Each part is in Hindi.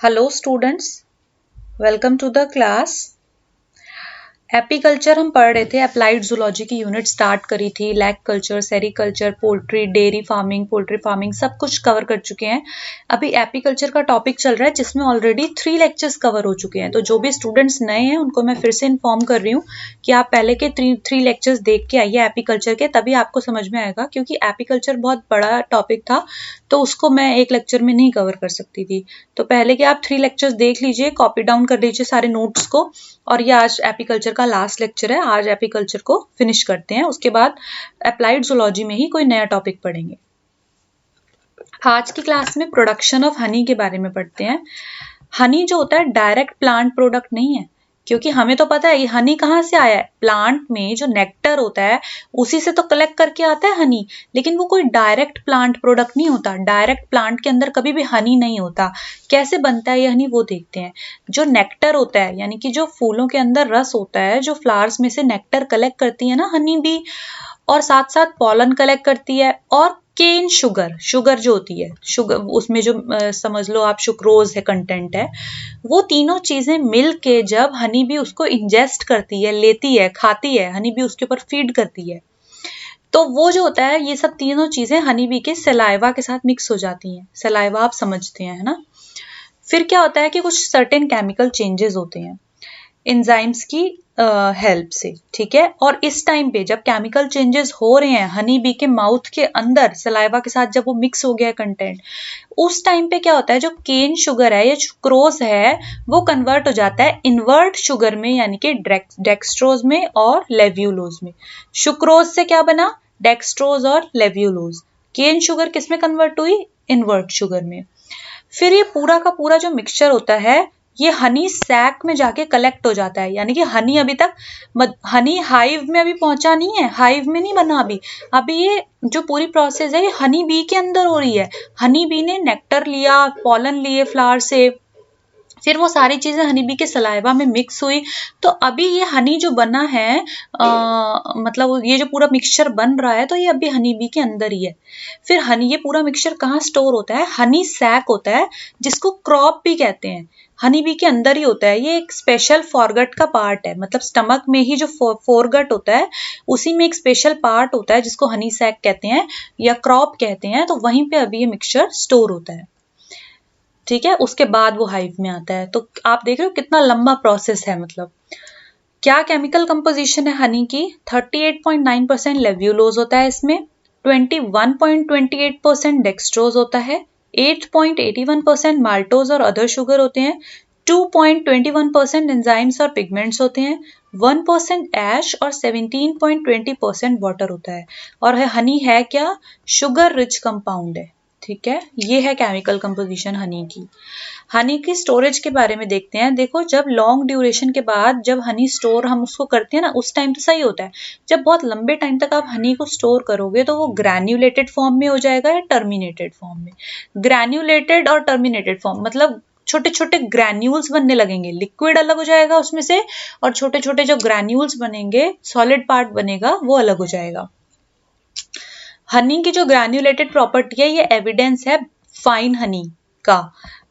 Hello students, welcome to the class। Apiculture हम पढ़ रहे थे। अप्लाइड जूलॉजी की यूनिट स्टार्ट करी थी। Lac culture, sericulture, poultry, dairy farming, poultry farming सब कुछ कवर कर चुके हैं। अभी एपीकल्चर का टॉपिक चल रहा है जिसमें ऑलरेडी 3 लेक्चर्स कवर हो चुके हैं। तो जो भी स्टूडेंट्स नए हैं उनको मैं फिर से इन्फॉर्म कर रही हूँ कि आप पहले के 3 लेक्चर्स देख के आइए एपीकल्चर के, तभी आपको समझ में आएगा। क्योंकि एपीकल्चर बहुत बड़ा टॉपिक था तो उसको मैं एक लेक्चर में नहीं कवर कर सकती थी। तो पहले के आप 3 लेक्चर्स देख लीजिए, कॉपी डाउन कर लीजिए सारे नोट्स को। और ये आज एपीकल्चर का लास्ट लेक्चर है। आज एपीकल्चर को फिनिश करते हैं, उसके बाद अप्लाइड जूलॉजी में ही कोई नया टॉपिक पढ़ेंगे। आज की क्लास में प्रोडक्शन ऑफ हनी के बारे में पढ़ते हैं। हनी जो होता है डायरेक्ट प्लांट प्रोडक्ट नहीं है, क्योंकि हमें तो पता है ये हनी कहाँ से आया है। प्लांट में जो नेक्टर होता है उसी से तो कलेक्ट करके आता है हनी, लेकिन वो कोई डायरेक्ट प्लांट प्रोडक्ट नहीं होता। डायरेक्ट प्लांट के अंदर कभी भी हनी नहीं होता। कैसे बनता है ये हनी वो देखते हैं। जो नेक्टर होता है यानी कि जो फूलों के अंदर रस होता है, जो फ्लावर्स में से नेक्टर कलेक्ट करती है ना हनी बी, और साथ साथ पॉलन कलेक्ट करती है, और केन शुगर जो होती है, शुगर उसमें जो समझ लो आप शुक्रोज है कंटेंट है, वो तीनों चीजें मिल के जब हनी बी उसको इंजेस्ट करती है, लेती है, खाती है, हनी बी उसके ऊपर फीड करती है, तो वो जो होता है ये सब तीनों चीजें हनी बी के सलाइवा के साथ मिक्स हो जाती हैं। सलाइवा आप समझते हैं, है ना। फिर क्या होता है कि कुछ सर्टेन केमिकल चेंजेस होते हैं एंजाइम्स की हेल्प से, ठीक है। और इस टाइम पे जब केमिकल चेंजेस हो रहे हैं हनी बी के माउथ के अंदर सलाइवा के साथ, जब वो मिक्स हो गया कंटेंट, उस टाइम पे क्या होता है जो केन शुगर है या सुक्रोज है वो कन्वर्ट हो जाता है इन्वर्ट शुगर में, यानी कि डेक्सट्रोज में और लेव्यूलोज में। सुक्रोज से क्या बना, डेक्सट्रोज और लेव्यूलोज। केन शुगर किस में कन्वर्ट हुई, इन्वर्ट शुगर में। फिर ये पूरा का पूरा जो मिक्सचर होता है ये हनी सैक में जाके कलेक्ट हो जाता है, यानी कि हनी अभी तक हनी हाइव में अभी पहुंचा नहीं है, हाइव में नहीं बना अभी। अभी ये जो पूरी प्रोसेस है ये हनी बी के अंदर हो रही है। हनी बी ने नेक्टर लिया, पॉलन लिए फ्लावर से, फिर वो सारी चीजें हनी बी के सलाइवा में मिक्स हुई। तो अभी ये हनी जो बना है मतलब ये जो पूरा मिक्सचर बन रहा है तो ये अभी हनी बी के अंदर ही है। फिर हनी, ये पूरा मिक्सचर कहाँ स्टोर होता है, हनी सैक होता है जिसको क्रॉप भी कहते हैं, हनी बी के अंदर ही होता है। ये एक स्पेशल फॉरगट का पार्ट है, मतलब स्टमक में ही जो फोरगट होता है उसी में एक स्पेशल पार्ट होता है जिसको हनी सैक कहते हैं या क्रॉप कहते हैं। तो वहीं पे अभी ये मिक्सचर स्टोर होता है, ठीक है। उसके बाद वो हाइव में आता है। तो आप देख रहे हो कितना लंबा प्रोसेस है। मतलब क्या केमिकल कंपोजिशन है हनी की, 38.9% लेव्यूलोज होता है इसमें, 21.28% डेक्सट्रोज होता है, 8.81% माल्टोज और अदर शुगर होते हैं, 2.21% एंजाइम्स और पिगमेंट्स होते हैं, 1% ऐश और 17.20% वाटर होता है। और हनी है क्या, शुगर रिच कंपाउंड है, ठीक है। ये है केमिकल कंपोजिशन हनी की। हनी की स्टोरेज के बारे में देखते हैं। देखो जब लॉन्ग ड्यूरेशन के बाद जब हनी स्टोर हम उसको करते हैं ना, उस टाइम तो सही होता है। जब बहुत लंबे टाइम तक आप हनी को स्टोर करोगे तो वो ग्रैन्युलेटेड फॉर्म में हो जाएगा या टर्मिनेटेड फॉर्म में। ग्रैन्युलेटेड और टर्मिनेटेड फॉर्म मतलब छोटे छोटे ग्रैन्यूल्स बनने लगेंगे, लिक्विड अलग हो जाएगा उसमें से, और छोटे छोटे जो ग्रैन्यूल्स बनेंगे, सॉलिड पार्ट बनेगा, वो अलग हो जाएगा। हनी की जो ग्रैन्युलेटेड प्रॉपर्टी है ये एविडेंस है फाइन हनी का।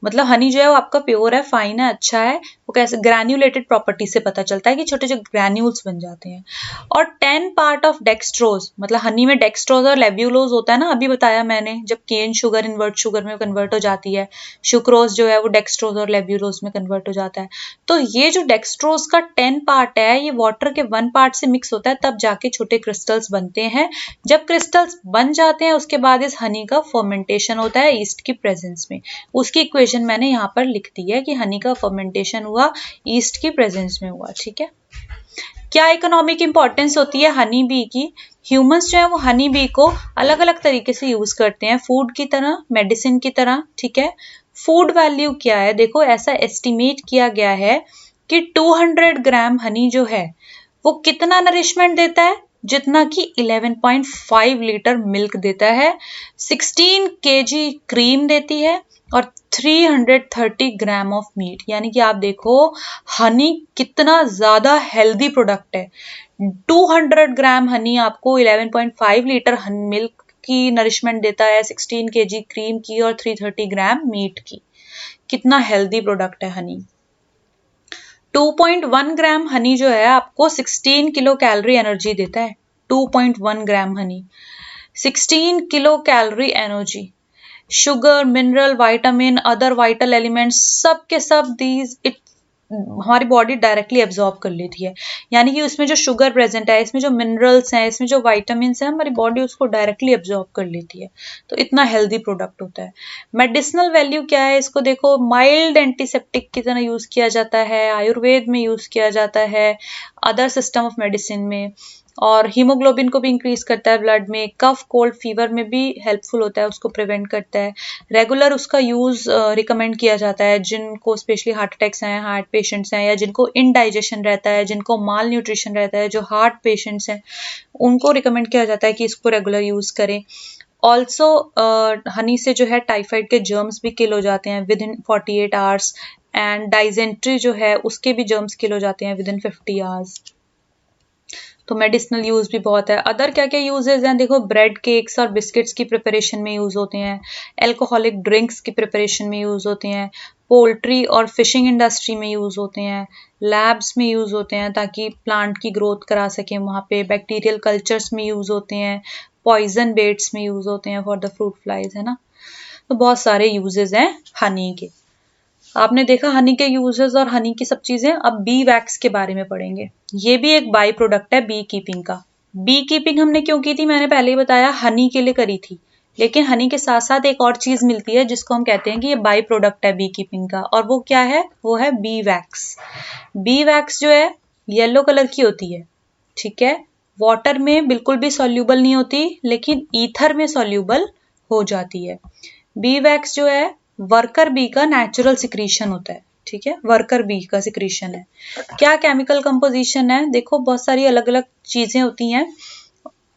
मतलब हनी जो है वो आपका प्योर है, फाइन है, अच्छा है। वो कैसे, ग्रैन्युलेटेड प्रॉपर्टी से पता चलता है कि छोटे छोटे ग्रैन्यूल्स बन जाते हैं। और 10 पार्ट ऑफ डेक्सट्रोज, मतलब हनी में डेक्सट्रोज और लेब्यूलोज होता है ना, अभी बताया मैंने, जब केन शुगर इन्वर्ट शुगर में कन्वर्ट हो जाती है, सुक्रोज जो है वो डेक्सट्रोज और लेब्यूलोज में कन्वर्ट हो जाता है। तो ये जो डेक्सट्रोज का 10 पार्ट है ये वाटर के 1 पार्ट से मिक्स होता है, तब जाके छोटे क्रिस्टल्स बनते हैं। जब क्रिस्टल्स बन जाते हैं उसके बाद इस हनी का फर्मेंटेशन होता है ईस्ट की प्रेजेंस में। उसकी इक्वेशन मैंने यहाँ पर लिख दी है कि हनी का फर्मेंटेशन हुआ ईस्ट की प्रेजेंस में हुआ, ठीक है। क्या इकोनॉमिक इंपॉर्टेंस होती है हनी बी की, ह्यूमंस जो है वो हनी बी को अलग अलग तरीके से यूज करते हैं, फूड की तरह, मेडिसिन की तरह, ठीक है। फूड वैल्यू क्या है, देखो ऐसा एस्टिमेट किया गया है कि 200 ग्राम हनी जो है वो कितना नरिशमेंट देता है, जितना कि 11.5 लीटर मिल्क देता है, 16 केजी क्रीम देती है, और 330 ग्राम ऑफ मीट। यानी कि आप देखो हनी कितना ज्यादा हेल्दी प्रोडक्ट है। 200 ग्राम हनी आपको 11.5 लीटर मिल्क की नरिशमेंट देता है, 16 केजी क्रीम की और 330 ग्राम मीट की। कितना हेल्दी प्रोडक्ट है हनी। 2.1 ग्राम हनी जो है आपको 16 किलो कैलोरी एनर्जी देता है। 2.1 gram honey 16 kilocalorie energy. Sugar, mineral, vitamin, other vital elements सब के सब दीज इट हमारी बॉडी डायरेक्टली एब्जॉर्ब कर लेती है। यानी कि उसमें जो शुगर प्रेजेंट है, इसमें जो मिनरल्स हैं, इसमें जो विटामिन हैं, हमारी बॉडी उसको डायरेक्टली एब्जॉर्ब कर लेती है। तो इतना हेल्दी प्रोडक्ट होता है। मेडिसिनल वैल्यू क्या है इसको देखो, माइल्ड एंटीसेप्टिक की तरह यूज किया जाता है, आयुर्वेद में यूज किया जाता है, अदर सिस्टम ऑफ मेडिसिन में, और हीमोग्लोबिन को भी इंक्रीज करता है ब्लड में, कफ कोल्ड फीवर में भी हेल्पफुल होता है, उसको प्रिवेंट करता है। रेगुलर उसका यूज रिकमेंड किया जाता है जिनको स्पेशली हार्ट अटैक्स हैं, हार्ट पेशेंट्स हैं, या जिनको इनडाइजेशन रहता है, जिनको माल न्यूट्रिशन रहता है, जो हार्ट पेशेंट्स हैं, उनको रिकमेंड किया जाता है कि इसको रेगुलर यूज करें। ऑल्सो हनी से जो है टाइफाइड के जर्म्स भी किल हो जाते हैं विद इन 48 आवर्स, एंड डाइजेंट्री जो है उसके भी जर्म्स किल हो जाते हैं विद इन 50 आवर्स। तो मेडिसिनल यूज भी बहुत है। अदर क्या क्या यूजेज हैं देखो, ब्रेड, केक्स और बिस्किट्स की प्रिपरेशन में यूज होते हैं, एल्कोहलिक ड्रिंक्स की प्रिपरेशन में यूज होते हैं, पोल्ट्री और फिशिंग इंडस्ट्री में यूज होते हैं, लैब्स में यूज होते हैं ताकि प्लांट की ग्रोथ करा सकें वहाँ पे, बैक्टीरियल कल्चर्स में यूज होते हैं, पॉइजन बेट्स में यूज होते हैं फॉर द फ्रूट फ्लाइज, है ना। तो बहुत सारे यूजेज हैं हनी के। आपने देखा हनी के यूजेस और हनी की सब चीजें। अब बी वैक्स के बारे में पढ़ेंगे। ये भी एक बाई प्रोडक्ट है बी कीपिंग का। बी कीपिंग हमने क्यों की थी, मैंने पहले ही बताया, हनी के लिए करी थी। लेकिन हनी के साथ साथ एक और चीज मिलती है जिसको हम कहते हैं कि ये बाई प्रोडक्ट है बी कीपिंग का, और वो क्या है, वो है बी वैक्स। बी वैक्स जो है येलो कलर की होती है, ठीक है, वाटर में बिल्कुल भी सॉल्यूबल नहीं होती, लेकिन ईथर में सॉल्यूबल हो जाती है। बी वैक्स जो है वर्कर बी का नेचुरल सिक्रीशन होता है, ठीक है, वर्कर बी का सिक्रीशन है। क्या केमिकल कंपोजिशन है देखो, बहुत सारी अलग अलग चीजें होती हैं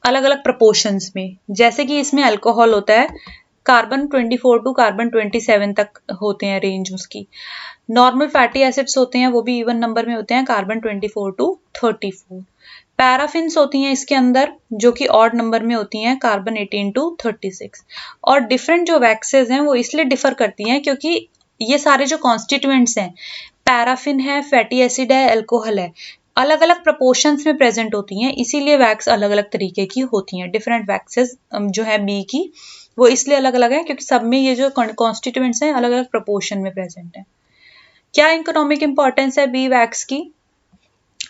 अलग अलग प्रपोर्शंस में। जैसे कि इसमें अल्कोहल होता है, कार्बन 24 टू कार्बन 27 तक होते हैं रेंज उसकी। नॉर्मल फैटी एसिड्स होते हैं, वो भी इवन नंबर में होते हैं, कार्बन 24 टू 34। पैराफिन्स होती हैं इसके अंदर जो कि ऑड नंबर में होती हैं, कार्बन 18 टू 36। और डिफरेंट जो वैक्सेस हैं वो इसलिए डिफर करती हैं क्योंकि ये सारे जो कॉन्स्टिट्यूएंट्स हैं, पैराफिन है, फैटी एसिड है, अल्कोहल है, अलग अलग प्रपोर्शंस में प्रेजेंट होती हैं, इसीलिए वैक्स अलग अलग तरीके की होती हैं। डिफरेंट वैक्सेस जो है बी की, वो इसलिए अलग अलग है क्योंकि सब में ये जो कॉन्स्टिट्यूएंट्स हैं अलग अलग प्रपोर्शन में प्रेजेंट है। क्या इकोनॉमिक इंपॉर्टेंस है बी वैक्स की,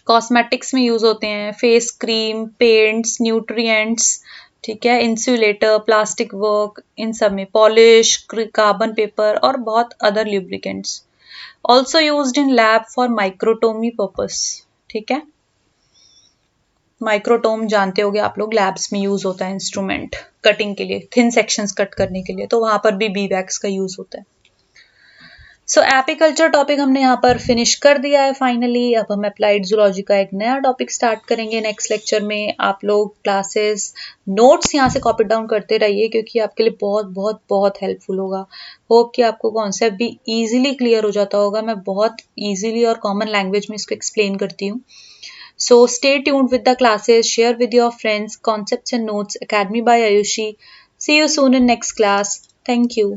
कॉस्मेटिक्स में यूज होते हैं, फेस क्रीम, पेंट्स, न्यूट्रिएंट्स, ठीक है, इंसुलेटर, प्लास्टिक वर्क, इन सब में, पॉलिश, कार्बन पेपर और बहुत other lubricants. Also used in lab for microtomy purpose, ठीक है। माइक्रोटोम जानते होगे आप लोग, लैब्स में यूज होता है इंस्ट्रूमेंट कटिंग के लिए, थिन सेक्शंस कट करने के लिए, तो वहां पर भी बी वैक्स का यूज होता है। सो एपीकल्चर टॉपिक हमने यहाँ पर फिनिश कर दिया है फाइनली। अब हम अप्लाइड जूलॉजी का एक नया टॉपिक स्टार्ट करेंगे नेक्स्ट लेक्चर में। आप लोग क्लासेस नोट्स यहाँ से कॉपी डाउन करते रहिए क्योंकि आपके लिए बहुत बहुत बहुत हेल्पफुल होगा। होप कि आपको कॉन्सेप्ट भी इजीली क्लियर हो जाता होगा। मैं बहुत इजीली और कॉमन लैंग्वेज में इसको एक्सप्लेन करती हूँ। So stay tuned with the classes, share with your friends, concepts and notes, Academy by Ayushi. See you soon in next class. Thank you.